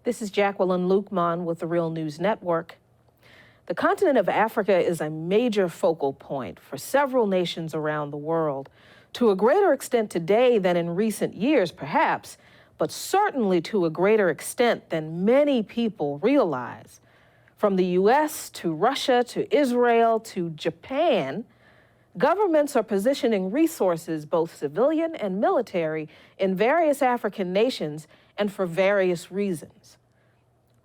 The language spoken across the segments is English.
This is Jacqueline Luqman with the Real News Network. The continent of Africa is a major focal point for several nations around the world, to a greater extent today than in recent years, perhaps, but certainly to a greater extent than many people realize. From the U.S. to Russia to Israel to Japan, governments are positioning resources, both civilian and military, in various African nations and for various reasons.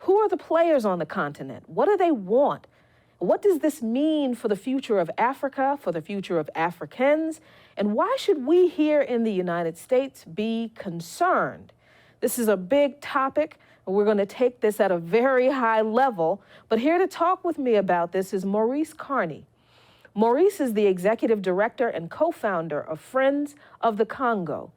Who are the players on the continent? What do they want? What does this mean for the future of Africa, for the future of Africans? And why should we here in the United States be concerned? This is a big topic. We're going to take this at a very high level. But here to talk with me about this is Maurice Carney. Maurice is the executive director and co-founder of Friends of the Congo.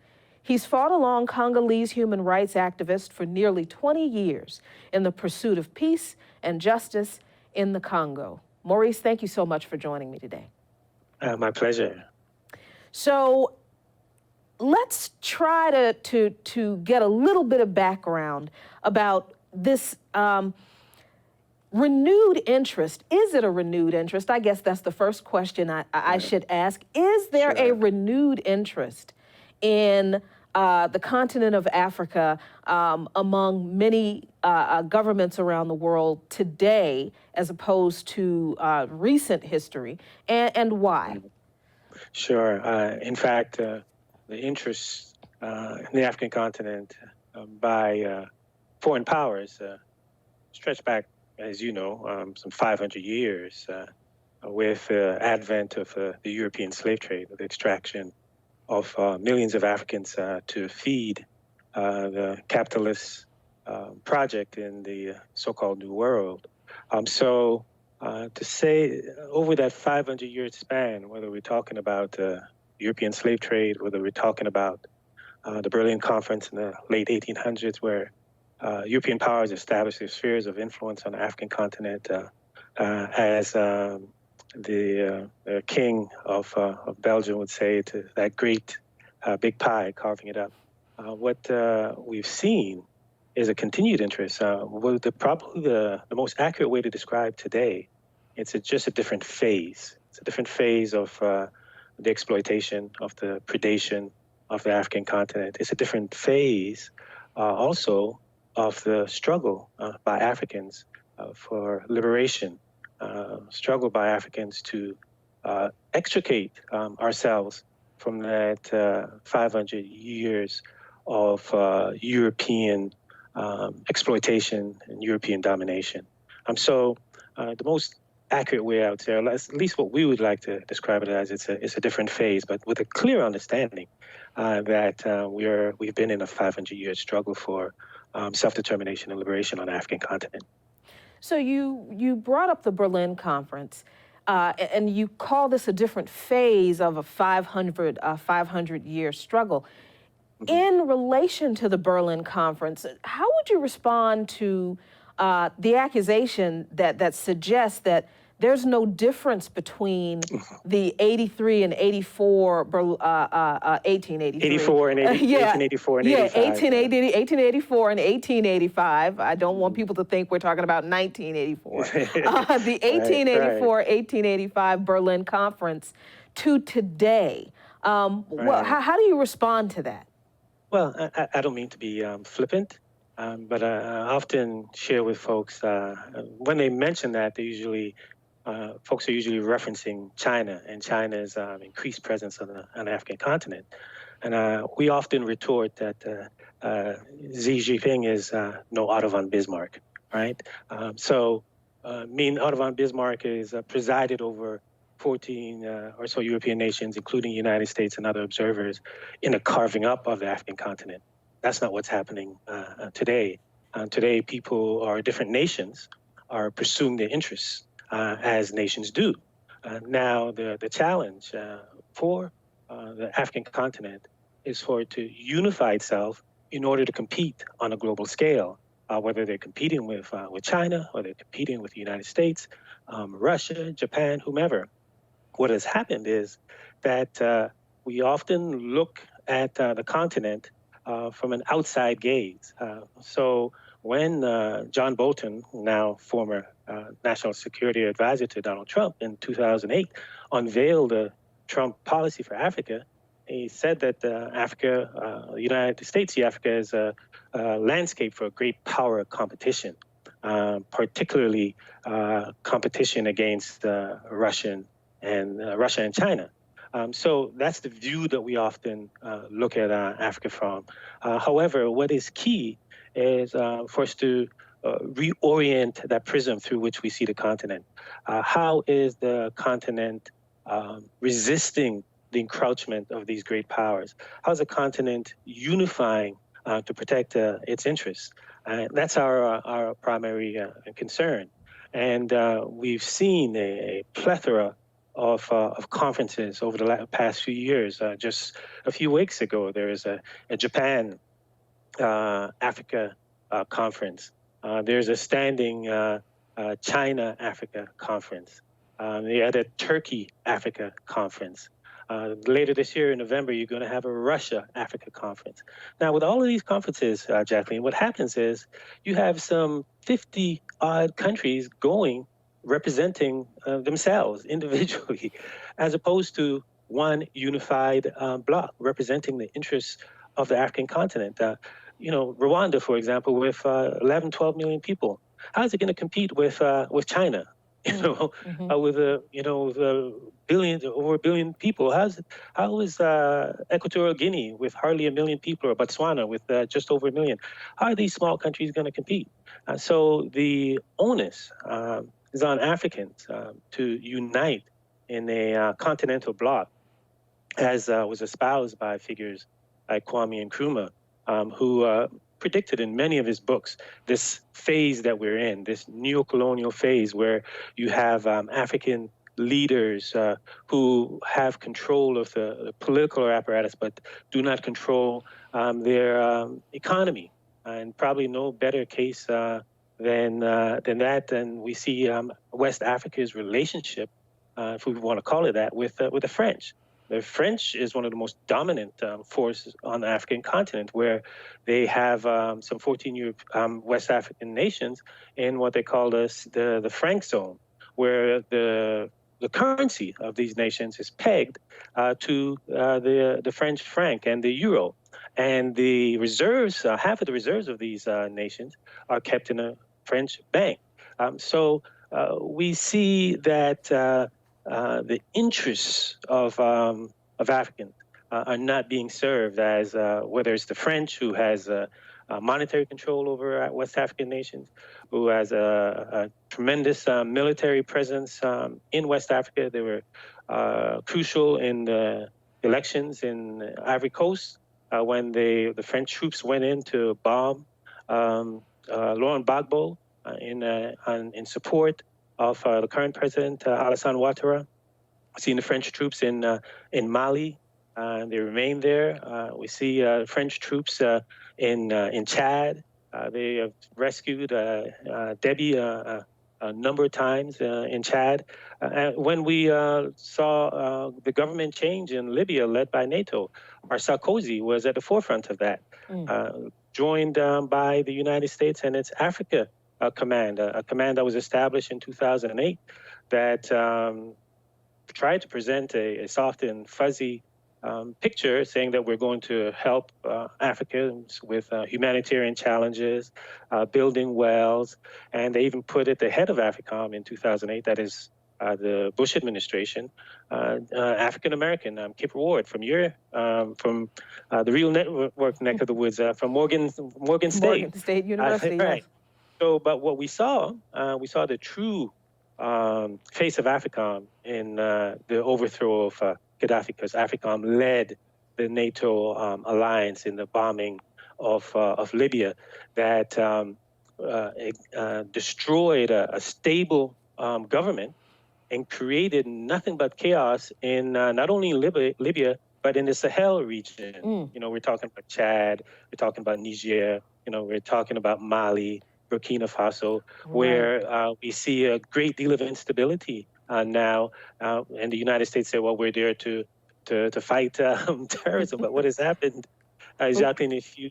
He's fought along Congolese human rights activists for nearly 20 years in the pursuit of peace and justice in the Congo. Maurice, thank you so much for joining me today. My pleasure. So let's try to get a little bit of background about this renewed interest. Is it a renewed interest? I guess that's the first question I should ask. Is there a renewed interest in the continent of Africa among many governments around the world today, as opposed to recent history, and why? Sure. In fact, the interest in the African continent by foreign powers stretch back, as you know, some 500 years with the advent of the European slave trade, with the extraction of millions of Africans to feed the capitalist project in the so-called New World. So to say over that 500-year span, whether we're talking about European slave trade, whether we're talking about the Berlin Conference in the late 1800s, where European powers established their spheres of influence on the African continent as the king of Belgium would say, to that great big pie, carving it up. What we've seen is a continued interest. Probably the most accurate way to describe today, it's just a different phase. It's a different phase of the exploitation, of the predation of the African continent. It's a different phase also of the struggle by Africans for liberation, struggle by Africans to extricate ourselves from that 500 years of European exploitation and European domination. So the most accurate way out there, at least what we would like to describe it as, it's a different phase, but with a clear understanding that we've been in a 500-year struggle for self-determination and liberation on the African continent. So you brought up the Berlin Conference, and you call this a different phase of a 500-year struggle. Mm-hmm. In relation to the Berlin Conference, how would you respond to the accusation that suggests that there's no difference between the 83 and 84, 1883. 84 and 1884 and 85. 1884 and 1885. I don't want people to think we're talking about 1984. The 1884-1885 Berlin Conference to today. Well, how do you respond to that? Well, I don't mean to be flippant, but I often share with folks, when they mention that, they usually folks are usually referencing China and China's increased presence on the African continent. And we often retort that Xi Jinping is no Otto von Bismarck, right? Otto von Bismarck is presided over 14 or so European nations, including the United States and other observers, in a carving up of the African continent. That's not what's happening today. Today, people or different nations are pursuing their interests, as nations do. Now, the challenge for the African continent is for it to unify itself in order to compete on a global scale, whether they're competing with China, or they're competing with the United States, Russia, Japan, whomever. What has happened is that we often look at the continent from an outside gaze. So when John Bolton, now former National Security Advisor to Donald Trump in 2008, unveiled a Trump policy for Africa, he said that Africa, the United States, see Africa as a landscape for a great power competition, particularly competition against Russia and China. So that's the view that we often look at Africa from. However, what is key is for us to reorient that prism through which we see the continent. How is the continent resisting the encroachment of these great powers? How is the continent unifying to protect its interests? That's our primary concern. And we've seen a plethora of conferences over the past few years. Just a few weeks ago, there was a Japan Africa conference. There's a standing China-Africa conference. They had a Turkey-Africa conference. Later this year in November, you're going to have a Russia-Africa conference. Now, with all of these conferences, Jacqueline, what happens is you have some 50-odd countries going, representing themselves individually, as opposed to one unified bloc representing the interests of the African continent. Rwanda, for example, with 11, 12 million people, how is it going to compete with China? With over a billion people, how is Equatorial Guinea with hardly 1 million people, or Botswana with just over 1 million? How are these small countries going to compete? So the onus is on Africans to unite in a continental bloc, as was espoused by figures like Kwame Nkrumah, who predicted in many of his books this phase that we're in, this neo-colonial phase where you have African leaders who have control of the political apparatus but do not control their economy. And probably no better case than that. And we see West Africa's relationship, if we want to call it that, with the French. The French is one of the most dominant forces on the African continent, where they have some 14 West African nations in what they call the franc zone, where the currency of these nations is pegged to the French franc and the euro. And the reserves, half of the reserves of these nations are kept in a French bank. So we see that the interests of Africans are not being served, as whether it's the French, who has monetary control over West African nations, who has a tremendous military presence in West Africa. They were crucial in the elections in Ivory Coast when the French troops went in to bomb Laurent Gbagbo in support of the current president, Alassane Ouattara. We've seen the French troops in Mali. They remain there. We see French troops in Chad. They have rescued Debbie a number of times in Chad. When we saw the government change in Libya led by NATO, our Sarkozy was at the forefront of that, joined by the United States and its Africa command, a command that was established in 2008 that tried to present a soft and fuzzy picture, saying that we're going to help Africans with humanitarian challenges, building wells, and they even put at the head of AFRICOM in 2008, that is the Bush administration, African-American, Kip Ward from the Real Network neck of the woods, from Morgan State. Morgan State University, right. yes. So, but what we saw the true face of AFRICOM in the overthrow of Gaddafi, because AFRICOM led the NATO alliance in the bombing of Libya that destroyed a stable government and created nothing but chaos in not only Libya, but in the Sahel region. We're talking about Chad, we're talking about Niger, we're talking about Mali, Burkina Faso, where we see a great deal of instability now. And the United States say, well, we're there to fight terrorism. But what has happened Jacqueline, if you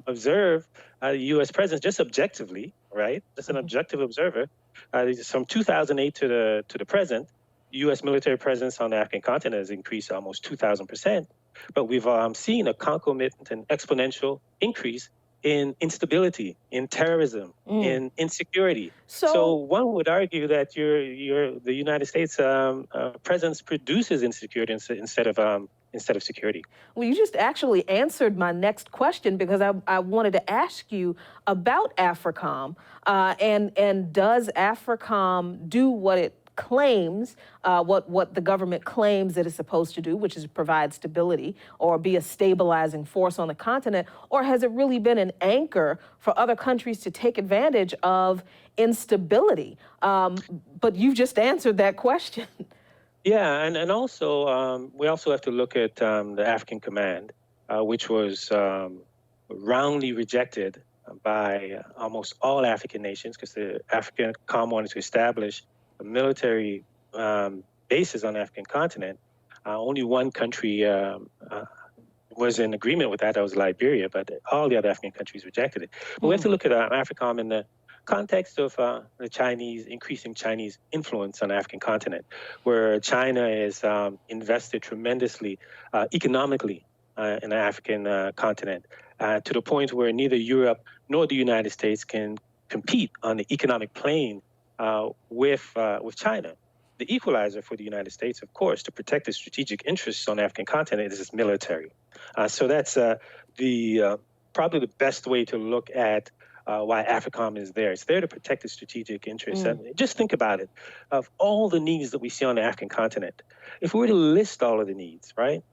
observe the U.S. presence just objectively, right, just an objective observer, from 2008 to the present, U.S. military presence on the African continent has increased almost 2,000%. But we've seen a concomitant and exponential increase in instability, in terrorism, in insecurity. So one would argue that the United States presence produces insecurity instead of security. Well, you just actually answered my next question, because I wanted to ask you about AFRICOM, and does AFRICOM do what it claims, what the government claims that it's supposed to do, which is provide stability or be a stabilizing force on the continent, or has it really been an anchor for other countries to take advantage of instability? But you've just answered that question. Yeah, and also we also have to look at the African Command, which was roundly rejected by almost all African nations, because the African Command wanted to establish a military bases on the African continent. Only one country was in agreement with that. That was Liberia, but all the other African countries rejected it. But we have to look at AFRICOM in the context of the increasing Chinese influence on the African continent, where China is invested tremendously economically in the African continent, to the point where neither Europe nor the United States can compete on the economic plane with China. The equalizer for the United States, of course, to protect its strategic interests on the African continent is its military. So that's probably the best way to look at why AFRICOM is there. It's there to protect its strategic interests. And just think about it. Of all the needs that we see on the African continent, if we were to list all of the needs, right,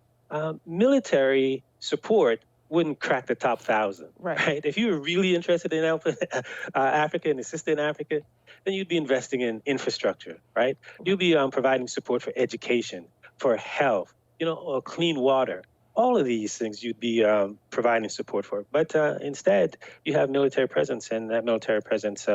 military support wouldn't crack the top 1,000, right? If you were really interested in Africa and assisting Africa, then you'd be investing in infrastructure, right? You'd be providing support for education, for health, clean water. All of these things you'd be providing support for. But instead, you have military presence, and that military presence,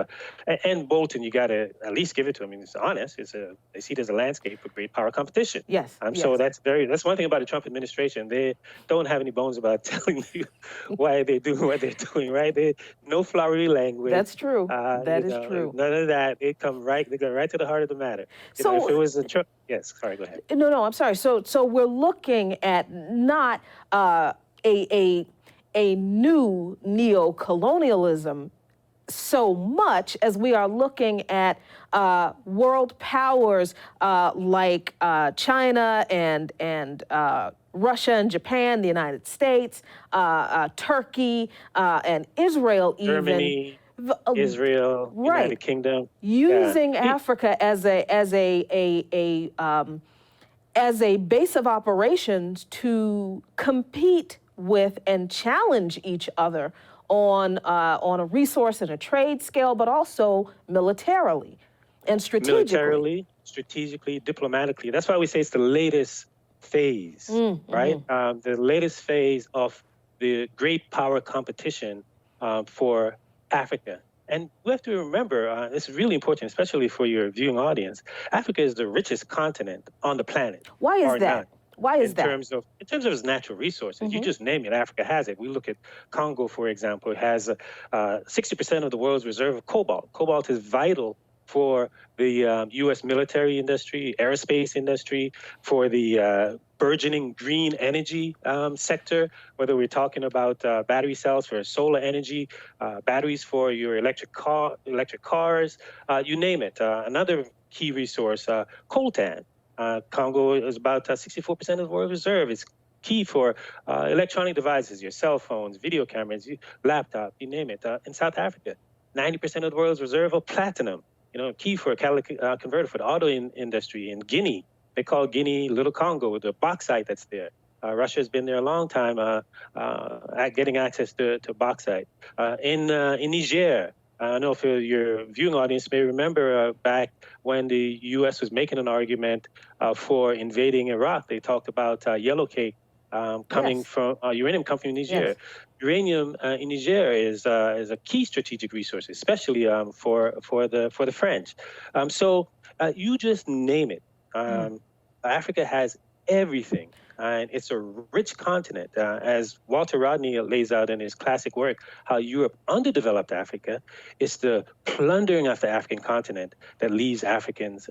and Bolton, you got to at least give it to him. I mean, it's honest. They see it as a landscape for great power competition. Yes. So that's one thing about the Trump administration. They don't have any bones about telling you why they do what they're doing, right? No flowery language. That's true. That is true. None of that. They go right to the heart of the matter. So if it was a Trump, yes, sorry, go ahead. No, I'm sorry. So we're looking at not a new neo-colonialism so much as we are looking at world powers like China and Russia and Japan, the United States, Turkey, and Israel, even. Germany, Israel, United Kingdom. Using Africa as a base of operations to compete with and challenge each other on a resource and a trade scale, but also militarily and strategically. Strategically, diplomatically. That's why we say it's the latest phase, right? The latest phase of the great power competition for Africa. And we have to remember, this is really important, especially for your viewing audience, Africa is the richest continent on the planet. Why is that? Why is that? In terms of its natural resources, you just name it, Africa has it. We look at Congo, for example, it has 60% of the world's reserve of cobalt. Cobalt is vital for the U.S. military industry, aerospace industry, for the burgeoning green energy sector, whether we're talking about battery cells for solar energy, batteries for your electric cars, you name it. Another key resource, coltan. Congo is about 64% of the world reserve. It's key for electronic devices, your cell phones, video cameras, laptop, you name it. In South Africa, 90% of the world's reserve of platinum. Key for a catalytic converter for the auto industry. In Guinea, they call Guinea Little Congo, the bauxite that's there. Russia has been there a long time at getting access to bauxite. In Niger, I don't know if your viewing audience may remember back when the U.S. was making an argument for invading Iraq. They talked about yellow cake coming from uranium coming from Niger. Yes. Uranium in Niger is a key strategic resource, especially for the French. So you just name it. Africa has everything And it's a rich continent. As Walter Rodney lays out in his classic work, how Europe underdeveloped Africa, it's the plundering of the African continent that leaves Africans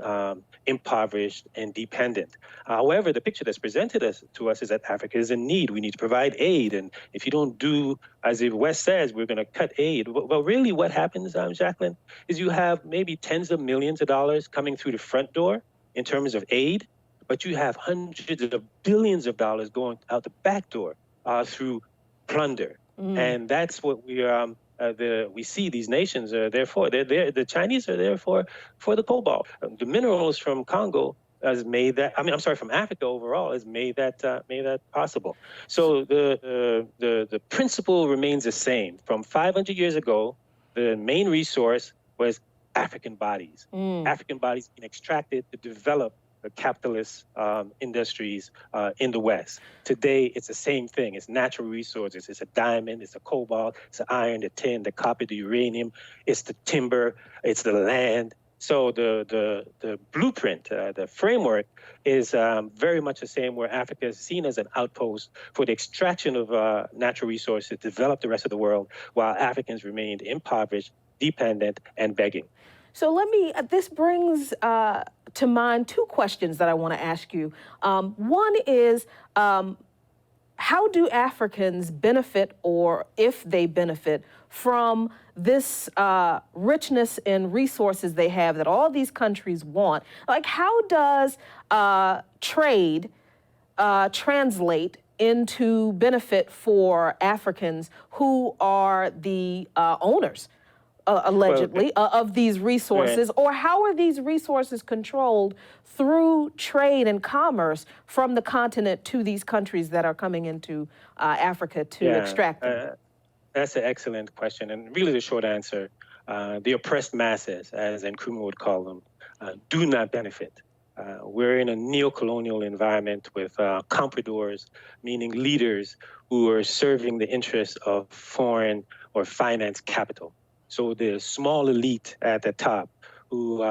impoverished and dependent. However, the picture that's presented to us is that Africa is in need. We need to provide aid. And if you don't do as the West says, we're going to cut aid. Well, really what happens, Jacqueline, is you have maybe tens of millions of dollars coming through the front door in terms of aid, but you have hundreds of billions of dollars going out the back door through plunder. And that's what we see these nations are there for. They're there, the Chinese are there for the cobalt. The minerals from Congo has made that, from Africa overall has made that possible. So the principle remains the same. From 500 years ago, the main resource was African bodies. African bodies being extracted to develop the capitalist industries in the West. Today, it's the same thing. It's natural resources. It's a diamond, it's a cobalt, it's the iron, the tin, the copper, the uranium, it's the timber, it's the land. So the blueprint, the framework is very much the same, where Africa is seen as an outpost for the extraction of natural resources to develop the rest of the world, while Africans remained impoverished, dependent, and begging. So this brings to mind two questions that I want to ask you. One is, how do Africans benefit, or if they benefit, from this richness in resources they have that all these countries want? Like, how does trade translate into benefit for Africans who are the owners, allegedly, of these resources? Or how are these resources controlled through trade and commerce from the continent to these countries that are coming into Africa to extract them? That's an excellent question. And really the short answer, the oppressed masses, as Nkrumah would call them, do not benefit. We're in a neo-colonial environment with compradors, meaning leaders who are serving the interests of foreign or finance capital. So the small elite at the top who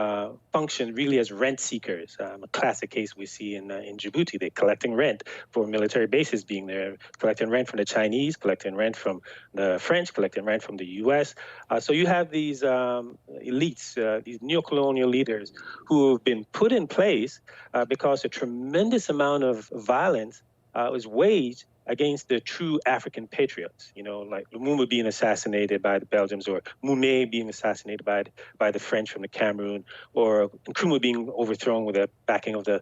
function really as rent seekers. A classic case we see in Djibouti. They're collecting rent for military bases being there, collecting rent from the Chinese, collecting rent from the French, collecting rent from the US. So you have these elites, these neo-colonial leaders who have been put in place because a tremendous amount of violence was waged against the true African patriots, like Lumumba being assassinated by the Belgians, or Moumé being assassinated by the French from the Cameroon, or Nkrumah being overthrown with the backing of the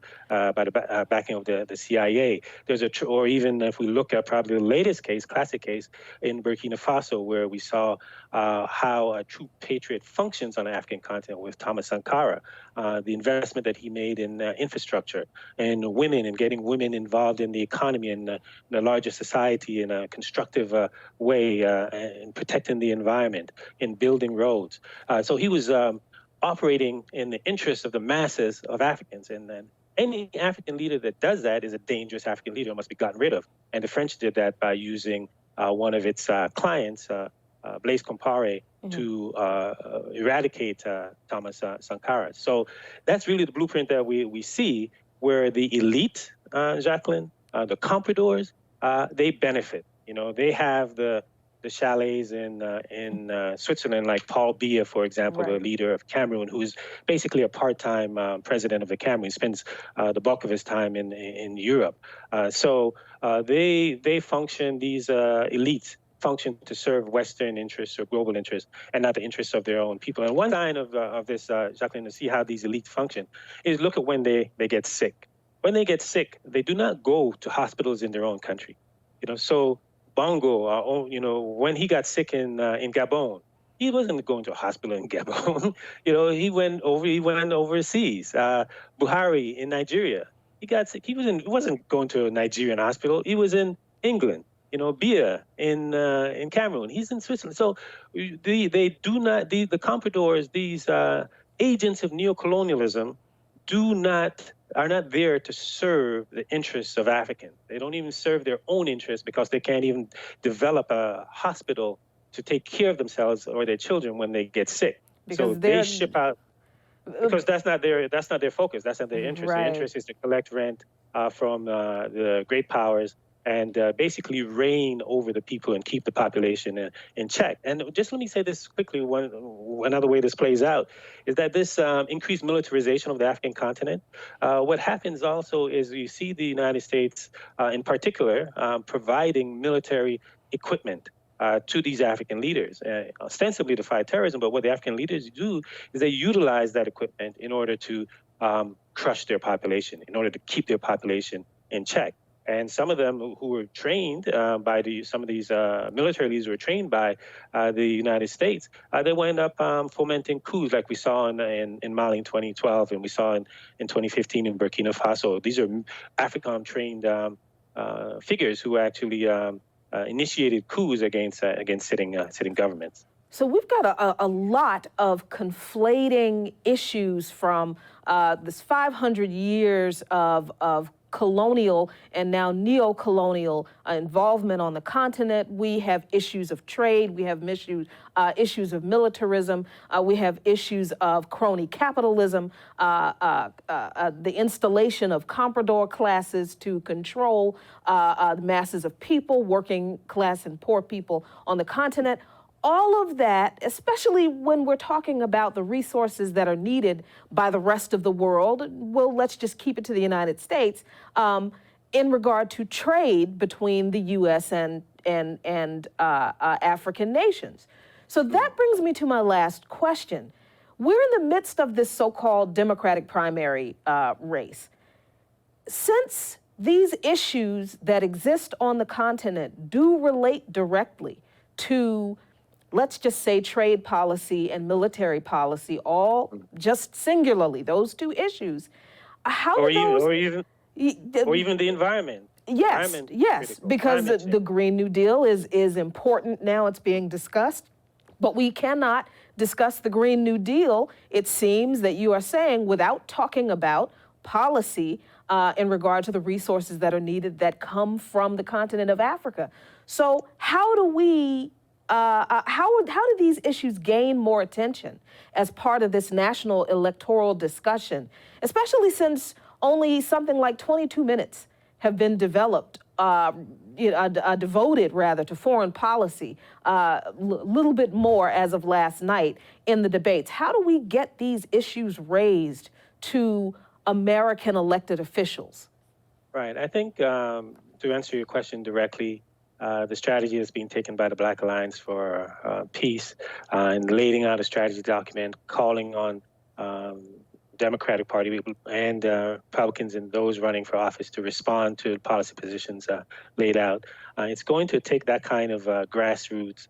backing of the CIA. Or even if we look at probably the latest case, classic case in Burkina Faso, where we saw how a true patriot functions on the African continent with Thomas Sankara, the investment that he made in infrastructure and women, and getting women involved in the economy and the larger society in a constructive way, and protecting the environment, in building roads. So he was operating in the interests of the masses of Africans. And then any African leader that does that is a dangerous African leader and must be gotten rid of. And the French did that by using one of its clients, Blaise Compaoré, to eradicate Thomas Sankara. So that's really the blueprint that we see, where the elite, Jacqueline, the compradors, they benefit. They have the chalets in Switzerland, like Paul Biya, for example, the leader of Cameroon, who is basically a part-time president of the Cameroon. He spends the bulk of his time in Europe. So they function, these elites function to serve Western interests or global interests, and not the interests of their own people. And one sign of this, Jacqueline, to see how these elites function, is look at when they get sick. When they get sick, they do not go to hospitals in their own country. So Bongo, when he got sick in Gabon, he wasn't going to a hospital in Gabon. He went overseas. Buhari in Nigeria, he got sick. He wasn't going to a Nigerian hospital. He was in England. Biya in Cameroon, he's in Switzerland. So they do not, the compradors, these agents of neocolonialism, are not there to serve the interests of Africans. They don't even serve their own interests, because they can't even develop a hospital to take care of themselves or their children when they get sick. Because so they ship out. Because that's not their focus. That's not their interest. Their Right. interest is to collect rent from the great powers and basically reign over the people and keep the population in check. And just let me say this quickly. Another way this plays out is that this increased militarization of the African continent, what happens also is you see the United States in particular providing military equipment to these African leaders, ostensibly to fight terrorism. But what the African leaders do is they utilize that equipment in order to crush their population, in order to keep their population in check. And some of them who were trained by some of these military leaders were trained by the United States, they wind up fomenting coups like we saw in Mali in 2012 and we saw in 2015 in Burkina Faso. These are AFRICOM-trained figures who actually initiated coups against sitting governments. So we've got a lot of conflating issues from this 500 years of colonial and now neo-colonial involvement on the continent. We have issues of trade. We have issues of militarism. We have issues of crony capitalism, the installation of comprador classes to control the masses of people, working class and poor people on the continent. All of that, especially when we're talking about the resources that are needed by the rest of the world, well, let's just keep it to the United States, in regard to trade between the U.S. and African nations. So that brings me to my last question. We're in the midst of this so-called Democratic primary race. Since these issues that exist on the continent do relate directly to, let's just say, trade policy and military policy, all just singularly, those two issues. Or even the environment. Yes, yes, because the Green New Deal is important now. It's being discussed, but we cannot discuss the Green New Deal, it seems that you are saying, without talking about policy in regard to the resources that are needed that come from the continent of Africa. So how do we how do these issues gain more attention as part of this national electoral discussion, especially since only something like 22 minutes have been developed, devoted rather to foreign policy, little bit more as of last night in the debates? How do we get these issues raised to American elected officials? Right. I think to answer your question directly, the strategy that's being taken by the Black Alliance for Peace and laying out a strategy document calling on Democratic Party people and Republicans and those running for office to respond to policy positions laid out. It's going to take that kind of grassroots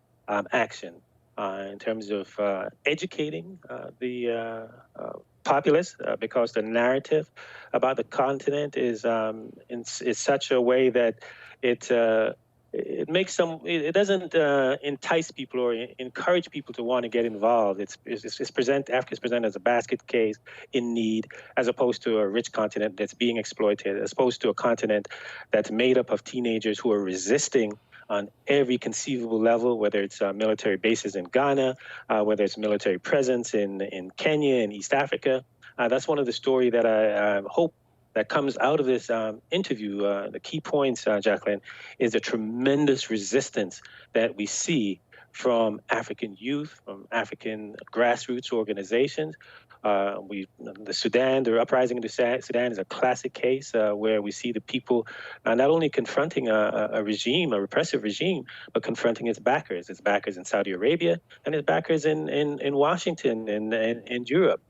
action in terms of educating the populace, because the narrative about the continent is such a way that it makes it doesn't entice people or encourage people to want to get involved. Africa is presented as a basket case in need, as opposed to a rich continent that's being exploited, as opposed to a continent that's made up of teenagers who are resisting on every conceivable level, whether it's military bases in Ghana, whether it's military presence in Kenya and East Africa. That's one of the stories that I hope that comes out of this interview. The key points, Jacqueline, is the tremendous resistance that we see from African youth, from African grassroots organizations. The uprising in the Sudan is a classic case where we see the people not only confronting a repressive regime, but confronting its backers in Saudi Arabia and its backers in Washington and Europe.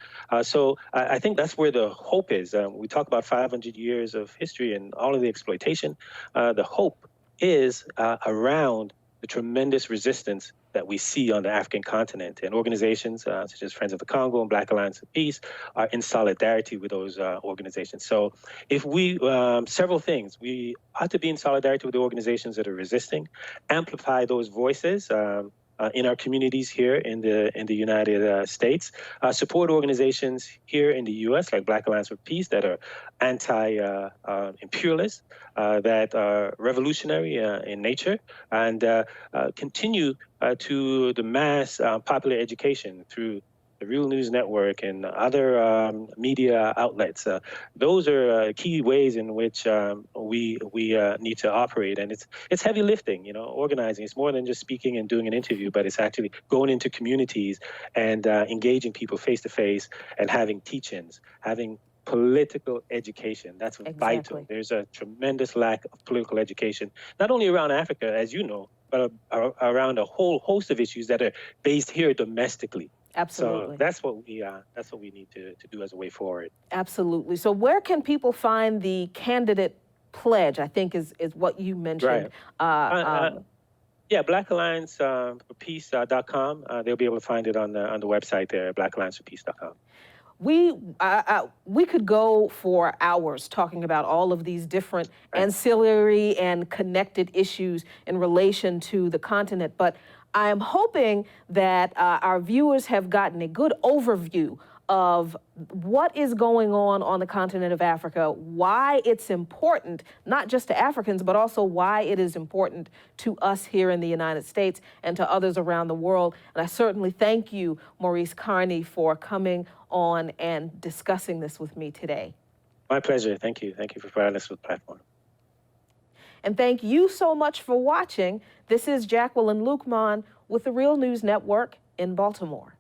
So I think that's where the hope is. We talk about 500 years of history and all of the exploitation. The hope is around the tremendous resistance that we see on the African continent, and organizations such as Friends of the Congo and Black Alliance for Peace are in solidarity with those organizations. So if we, several things, we ought to be in solidarity with the organizations that are resisting, amplify those voices in our communities here in the United States, support organizations here in the U.S. like Black Alliance for Peace that are anti-imperialist, that are revolutionary in nature, and continue to the mass popular education through the Real News Network, and other media outlets. Those are key ways in which we need to operate, and it's heavy lifting. Organizing. It's more than just speaking and doing an interview, but it's actually going into communities and engaging people face to face and having teach-ins, having political education. That's vital. There's a tremendous lack of political education, not only around Africa, as you know, but around a whole host of issues that are based here domestically. Absolutely. So that's what we need to do as a way forward. Absolutely. So where can people find the candidate pledge? I think is what you mentioned. Right. Yeah, Black Alliance for Peace.com. They'll be able to find it on the website there, blackallianceforpeace.com. We could go for hours talking about all of these different ancillary and connected issues in relation to the continent, but I am hoping that our viewers have gotten a good overview of what is going on the continent of Africa, why it's important, not just to Africans, but also why it is important to us here in the United States and to others around the world. And I certainly thank you, Maurice Carney, for coming on and discussing this with me today. My pleasure. Thank you. Thank you for providing us with the platform. And thank you so much for watching. This is Jacqueline Luqman with the Real News Network in Baltimore.